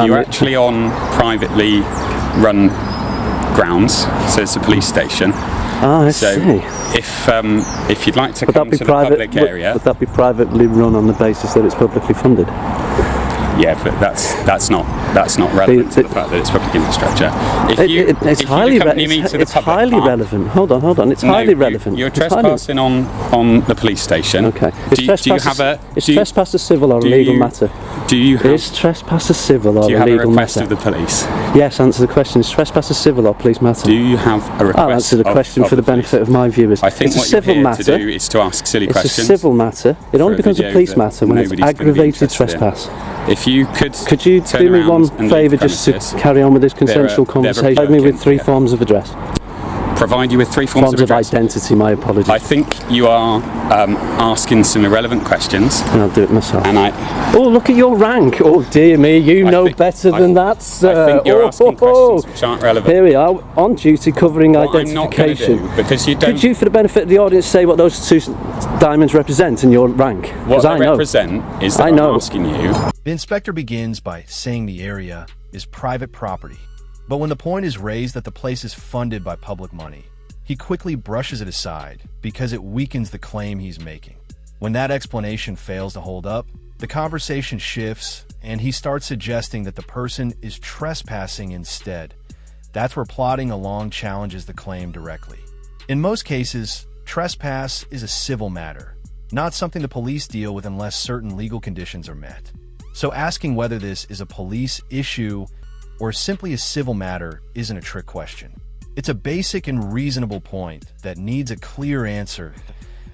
You're actually on privately run grounds, so it's a police station. I see. If you'd like to come to the public area... Would that be privately run on the basis that it's publicly funded? Yeah, but that's not relevant to the fact that it's public infrastructure. It's highly relevant. Hold on. It's highly relevant. You're trespassing on the police station. Okay. Is trespass a civil or a legal matter? Is trespass a civil or a legal matter? Do you have a request of the police? Yes, answer the question. Is trespass a civil or police matter? Do you have a request? I'll answer the question for the benefit of my viewers. I think it's a civil matter. To do is to ask silly questions. It's a civil matter. It only becomes a police matter when it's aggravated trespass. If you could you do me one favour just to carry on with this consensual conversation? Provide me with 3 forms of address. Provide you with 3 forms of address? Identity, my apologies. I think you are asking some irrelevant questions. And I'll do it myself. Oh, look at your rank. Oh, dear me, you know better than that, sir. I think you're asking questions which aren't relevant. Here we are, on duty covering identification. I'm not going to do, because you don't... Could you, for the benefit of the audience, say what those 2 diamonds represent in your rank? What they represent is that I'm asking you... The inspector begins by saying the area is private property. But when the point is raised that the place is funded by public money, he quickly brushes it aside because it weakens the claim he's making. When that explanation fails to hold up, the conversation shifts and he starts suggesting that the person is trespassing instead. That's where plodding along challenges the claim directly. In most cases, trespass is a civil matter, not something the police deal with unless certain legal conditions are met. So asking whether this is a police issue or simply a civil matter isn't a trick question. It's a basic and reasonable point that needs a clear answer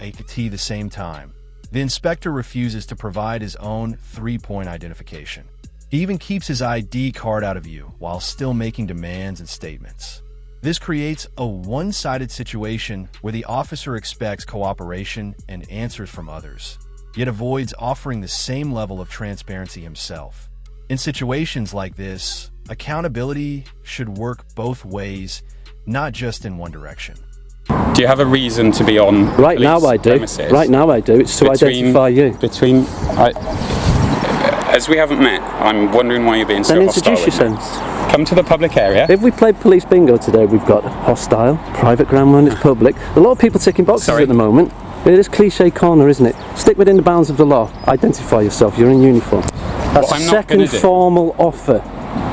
at the same time. The inspector refuses to provide his own 3-point identification. He even keeps his ID card out of view while still making demands and statements. This creates a one-sided situation where the officer expects cooperation and answers from others, yet avoids offering the same level of transparency himself. In situations like this, accountability should work both ways, not just in one direction. Do you have a reason to be on Right now I do. premises? Right now I do. It's to identify you. As we haven't met, I'm wondering why you're being so hostile. Then introduce yourself. Come to the public area. If we played police bingo today, we've got hostile, private ground when it's public. A lot of people ticking boxes at the moment. It is cliche corner, isn't it? Stick within the bounds of the law. Identify yourself. You're in uniform. That's a second formal offer.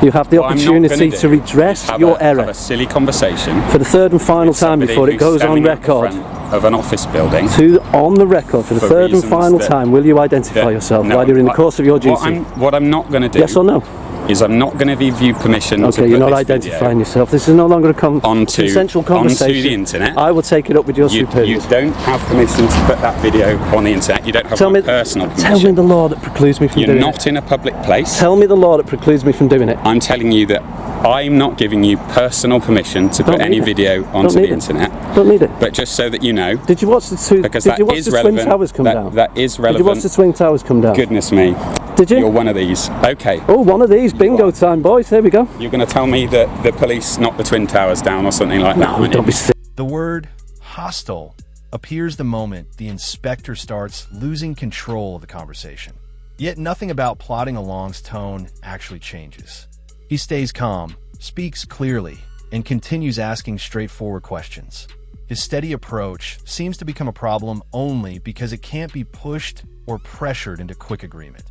You have the opportunity to redress your error. Have a silly conversation for the 3rd and final time before it goes on record. Of an office building. On the record for the 3rd and final time, will you identify yourself while you're in the course of your duty? What I'm not going to do. Yes or no? Is I'm not going to give you permission to put you're not identifying yourself. This is no longer a consensual conversation. Onto the internet. I will take it up with your superiors. You don't have permission to put that video on the internet. You don't have personal permission. Tell me the law that precludes me from doing it. You're not in a public place. Tell me the law that precludes me from doing it. I'm telling you that I'm not giving you personal permission to put any video onto the internet. Don't need it. But just so that you know. Did you watch the Twin Towers come down? That is relevant. Did you watch the Twin Towers come down? Goodness me. Did you? You're one of these. Okay. Oh, one of these. Bingo time, boys. Here we go. You're going to tell me that the police knocked the Twin Towers down or something like that? No, don't be silly. The word hostile appears the moment the inspector starts losing control of the conversation. Yet nothing about plodding along's tone actually changes. He stays calm, speaks clearly, and continues asking straightforward questions. His steady approach seems to become a problem only because it can't be pushed or pressured into quick agreement.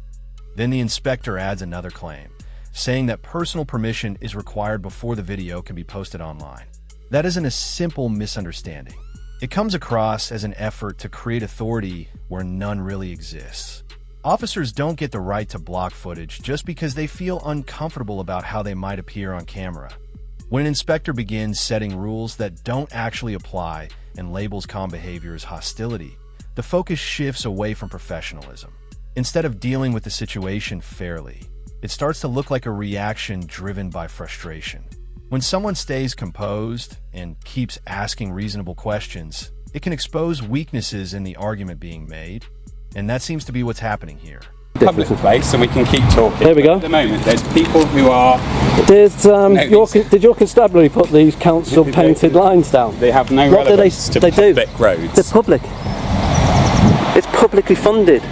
Then the inspector adds another claim, saying that personal permission is required before the video can be posted online. That isn't a simple misunderstanding. It comes across as an effort to create authority where none really exists. Officers don't get the right to block footage just because they feel uncomfortable about how they might appear on camera. When an inspector begins setting rules that don't actually apply and labels calm behavior as hostility, the focus shifts away from professionalism. Instead of dealing with the situation fairly, it starts to look like a reaction driven by frustration. When someone stays composed and keeps asking reasonable questions, it can expose weaknesses in the argument being made, and that seems to be what's happening here. Public place, and we can keep talking. There we go. At the moment, there's people who are... Did your constabulary put these council painted lines down? They have no relevance to public roads. They're public. It's publicly funded.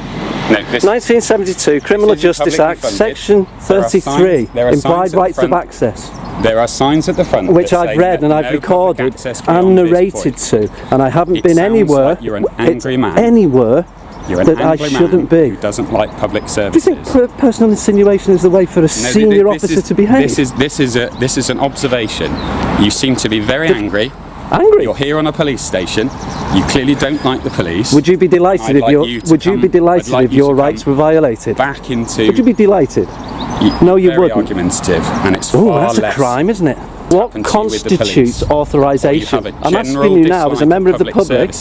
1972 Criminal Justice Act, Section 33, implied rights of access. There are signs at the front which I've read and I've recorded and narrated to, and I haven't been anywhere. You're an angry man. Anywhere. You're an that I angry shouldn't man be. who doesn't like public services. Do you think personal insinuation is the way for a senior officer to behave? This is an observation. You seem to be very angry. Angry? You're here on a police station. You clearly don't like the police. Would you be delighted if your rights were violated? Back into. Would you be delighted? No, you wouldn't. Very argumentative, and it's Oh, far that's a less crime, isn't it? What constitutes authorization? I'm asking you now, as a member of the public.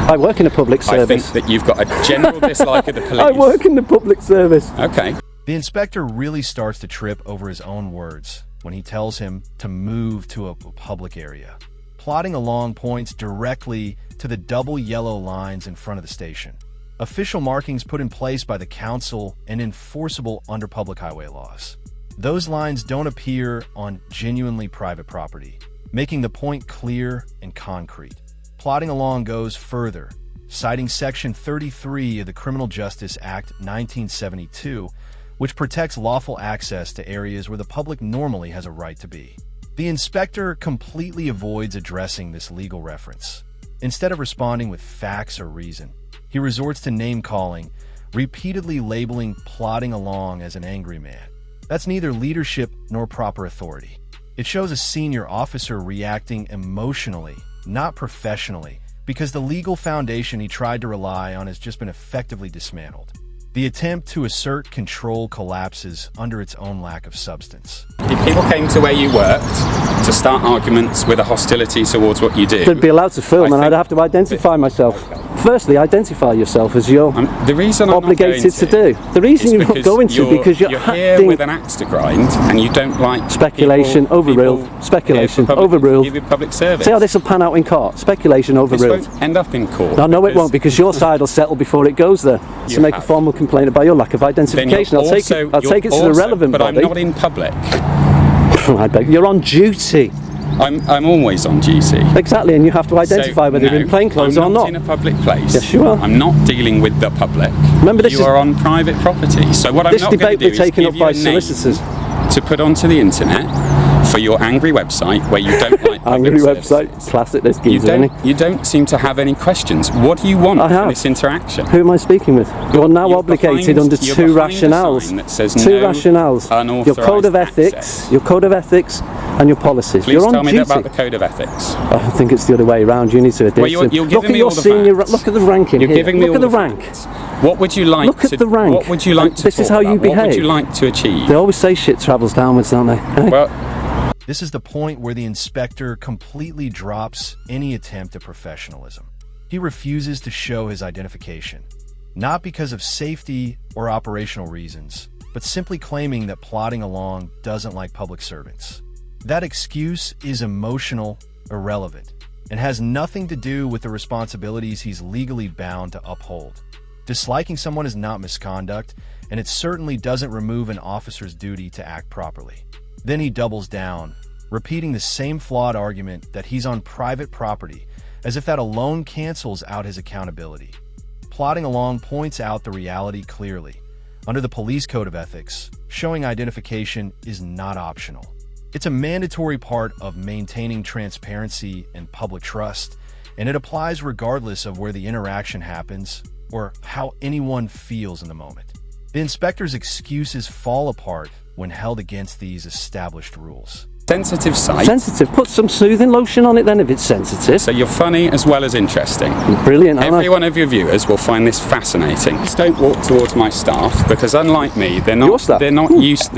I work in a public service. I think that you've got a general dislike of the police. I work in the public service. Okay. The inspector really starts to trip over his own words when he tells him to move to a public area. Plodding along points directly to the double yellow lines in front of the station. Official markings put in place by the council and enforceable under public highway laws. Those lines don't appear on genuinely private property, making the point clear and concrete. Plodding along goes further, citing Section 33 of the Criminal Justice Act 1972, which protects lawful access to areas where the public normally has a right to be. The inspector completely avoids addressing this legal reference. Instead of responding with facts or reason, he resorts to name-calling, repeatedly labeling plodding along as an angry man. That's neither leadership nor proper authority. It shows a senior officer reacting emotionally, not professionally, because the legal foundation he tried to rely on has just been effectively dismantled. The attempt to assert control collapses under its own lack of substance. If people came to where you worked to start arguments with a hostility towards what you do... They'd be allowed to film and I'd have to identify myself. Firstly, identify yourself as you're obligated to do. The reason you're not going to because you're here with an axe to grind and you don't like speculation overruled. Speculation overruled. Give you public service. See how this will pan out in court. Speculation overruled. This won't end up in court. No, it won't, because your side will settle before it goes there. To make a formal complaint about your lack of identification. I'll take it to the relevant body. But I'm not in public. I beg. You're on duty. I'm always on duty. Exactly, and you have to identify whether you're in plain clothes or not. I'm not in a public place. Yes, you are. I'm not dealing with the public. Remember, you are on private property. So what I'm not going to do is give you a name to put onto the internet for your angry website where you don't like public angry services. Website, classic this geezer. You don't seem to have any questions. What do you want from this interaction? Who am I speaking with? You're now obligated under two rationales. Your code of ethics, and your policies. Please tell me about the code of ethics. I think it's the other way around. You need to adhere to. Look at your senior. Look at the ranking. You're giving me all the rank. What would you like? Look at the rank. What would you like to? This is how you behave. What would you like to achieve? They always say shit travels downwards, don't they? Well, this is the point where the inspector completely drops any attempt at professionalism. He refuses to show his identification, not because of safety or operational reasons, but simply claiming that plodding along doesn't like public servants. That excuse is emotional, irrelevant, and has nothing to do with the responsibilities he's legally bound to uphold. Disliking someone is not misconduct, and it certainly doesn't remove an officer's duty to act properly. Then he doubles down, repeating the same flawed argument that he's on private property, as if that alone cancels out his accountability. Plodding along points out the reality clearly. Under the police code of ethics, showing identification is not optional. It's a mandatory part of maintaining transparency and public trust, and it applies regardless of where the interaction happens or how anyone feels in the moment. The inspector's excuses fall apart when held against these established rules. Sensitive site. Sensitive. Put some soothing lotion on it then if it's sensitive. So you're funny as well as interesting. Brilliant. Every one of your viewers will find this fascinating. Just don't walk towards my staff because, unlike me, they're not used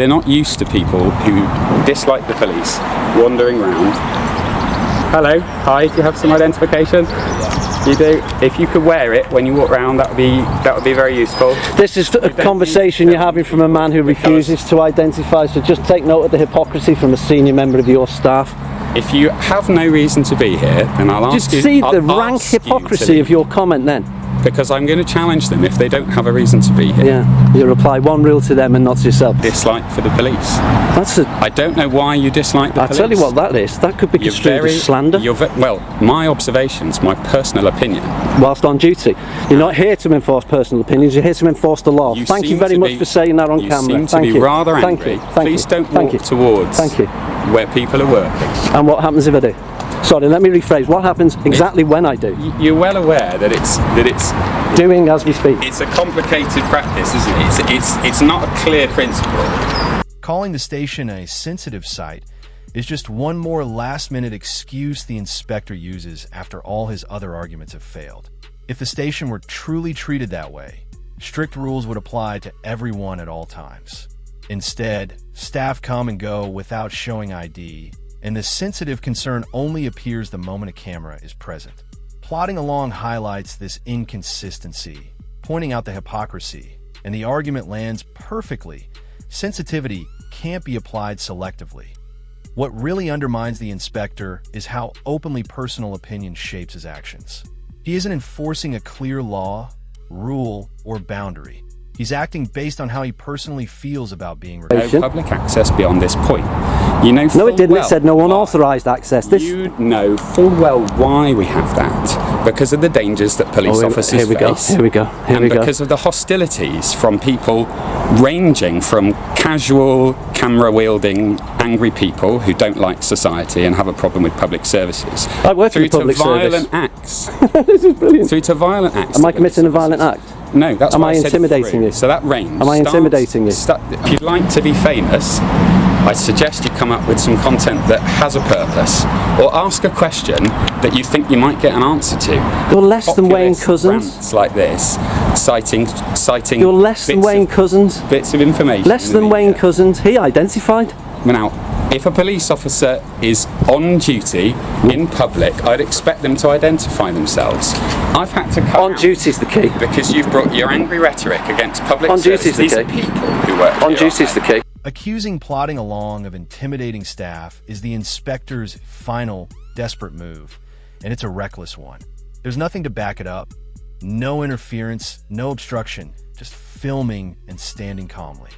to people who dislike the police wandering around. Hello. Hi. Do you have some identification? You do. If you could wear it when you walk around, that would be very useful. This is a conversation you're having from a man who refuses to identify. So just take note of the hypocrisy from a senior member of your staff. If you have no reason to be here, then I'll ask you. Just see the rank hypocrisy of your comment then. because I'm going to challenge them if they don't have a reason to be here. Yeah, you apply one rule to them and not to yourself. Dislike for the police. That's I don't know why you dislike the police. I'll tell you what that is. That could be construed as slander. Well, my observations, my personal opinion. Whilst on duty. You're not here to enforce personal opinions, you're here to enforce the law. Thank you very much for saying that on camera. You seem to be rather angry. Please don't walk towards where people are working. And what happens if I do? Sorry, let me rephrase. What happens exactly when I do? You're well aware that it's doing as we speak. It's a complicated practice, isn't it? It's not a clear principle. Calling the station a sensitive site is just one more last-minute excuse the inspector uses after all his other arguments have failed. If the station were truly treated that way, strict rules would apply to everyone at all times. Instead, staff come and go without showing ID, and the sensitive concern only appears the moment a camera is present. Plodding along highlights this inconsistency, pointing out the hypocrisy, and the argument lands perfectly. Sensitivity can't be applied selectively. What really undermines the inspector is how openly personal opinion shapes his actions. He isn't enforcing a clear law, rule, or boundary. He's acting based on how he personally feels about being recorded. No public access beyond this point. You know no, it didn't. It said no unauthorised access. You know full well why we have that. Because of the dangers that police officers face. Here we go. And because of the hostilities from people ranging from casual, camera-wielding, angry people who don't like society and have a problem with public services. I work in public service. Violent acts. This is brilliant. Through to violent acts. Am I committing a violent act? No, that's Am why I intimidating you? So that range. Am I intimidating you? If you'd like to be famous, I suggest you come up with some content that has a purpose, or ask a question that you think you might get an answer to. You're less than Wayne Couzens. Rants like this, citing. You're less than Wayne Couzens. Bits of information. Less than Wayne Couzens. He identified. Now, if a police officer is on duty in public, I'd expect them to identify themselves. I've had to come on duty's the key. Because you've brought your angry rhetoric against public on services. These are people who work on duty's the key. Accusing plodding along of intimidating staff is the inspector's final desperate move, and it's a reckless one. There's nothing to back it up. No interference, no obstruction, just filming and standing calmly.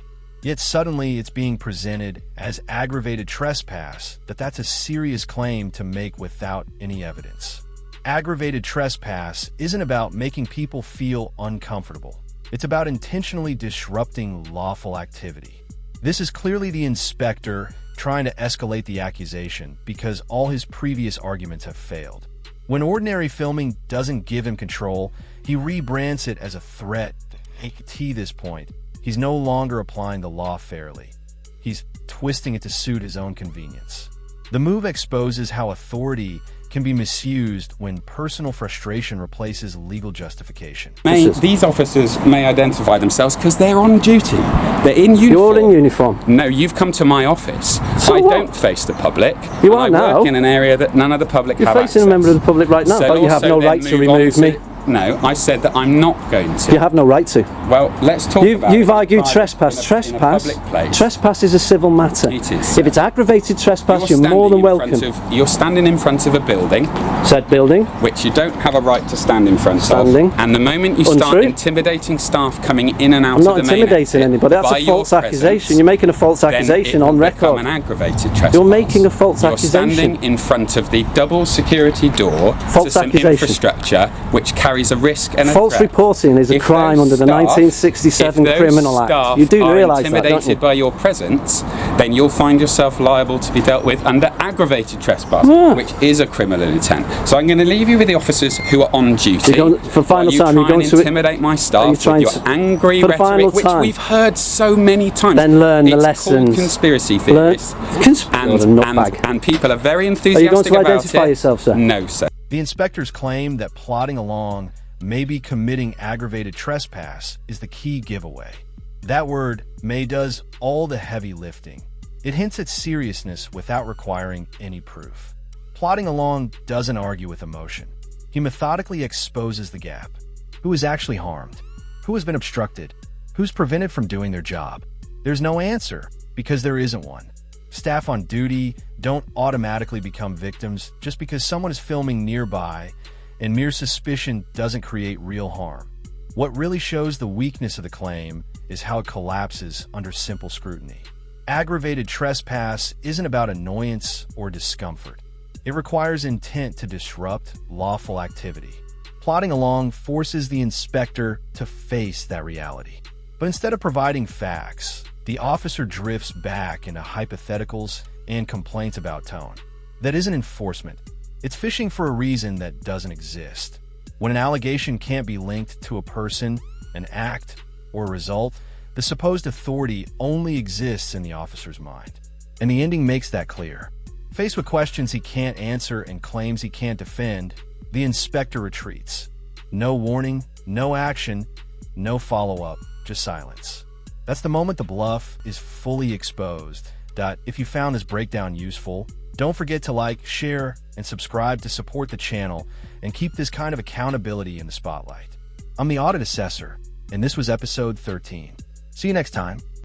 Yet suddenly it's being presented as aggravated trespass, that's a serious claim to make without any evidence. Aggravated trespass isn't about making people feel uncomfortable. It's about intentionally disrupting lawful activity. This is clearly the inspector trying to escalate the accusation because all his previous arguments have failed. When ordinary filming doesn't give him control, he rebrands it as a threat. To this point, he's no longer applying the law fairly. He's twisting it to suit his own convenience. The move exposes how authority can be misused when personal frustration replaces legal justification. These officers may identify themselves because they're on duty. They're in uniform. You're in uniform. No, you've come to my office. So I what? don't face the public. You are now. I work in an area that none of the public have access. You're facing a member of the public right now, so but you have no right to remove me. No, I said that I'm not going to. You have no right to. Well, let's talk about it. You've argued trespass. Trespass is a civil matter. It is. If it's aggravated trespass, you're more than welcome. You're standing in front of a building. Said building. Which you don't have a right to stand in front of. And the moment you start intimidating staff coming in and out of the main I'm not intimidating anybody. That's a false accusation. You're making a false accusation on record. An aggravated trespass. You're making a false accusation. You're standing in front of the double security door to some infrastructure which carries a risk and a false threat. reporting is a crime under the 1967 Criminal Act. You do realise that, don't you? Intimidated by your presence, then you'll find yourself liable to be dealt with under aggravated trespass, which is a criminal intent. So I'm going to leave you with the officers who are on duty. For final time, you're going to intimidate my staff with your angry rhetoric, which we've heard so many times. Then learn the lessons. Called conspiracy theories. And people are very enthusiastic about it. Are you going to identify yourself, sir? No, sir. The inspector's claim that plodding along may be committing aggravated trespass is the key giveaway. That word "may" does all the heavy lifting. It hints at seriousness without requiring any proof. Plodding along doesn't argue with emotion. He methodically exposes the gap. Who is actually harmed? Who has been obstructed? Who's prevented from doing their job? There's no answer, because there isn't one. Staff on duty don't automatically become victims just because someone is filming nearby, and mere suspicion doesn't create real harm. What really shows the weakness of the claim is how it collapses under simple scrutiny. Aggravated trespass isn't about annoyance or discomfort. It requires intent to disrupt lawful activity. Plodding along forces the inspector to face that reality. But instead of providing facts, the officer drifts back into hypotheticals and complaints about tone. That isn't enforcement. It's fishing for a reason that doesn't exist. When an allegation can't be linked to a person, an act, or a result, the supposed authority only exists in the officer's mind. And the ending makes that clear. Faced with questions he can't answer and claims he can't defend, the inspector retreats. No warning, no action, no follow-up, just silence. That's the moment the bluff is fully exposed. If you found this breakdown useful, don't forget to like, share, and subscribe to support the channel and keep this kind of accountability in the spotlight. I'm the Audit Assessor, and this was episode 13. See you next time.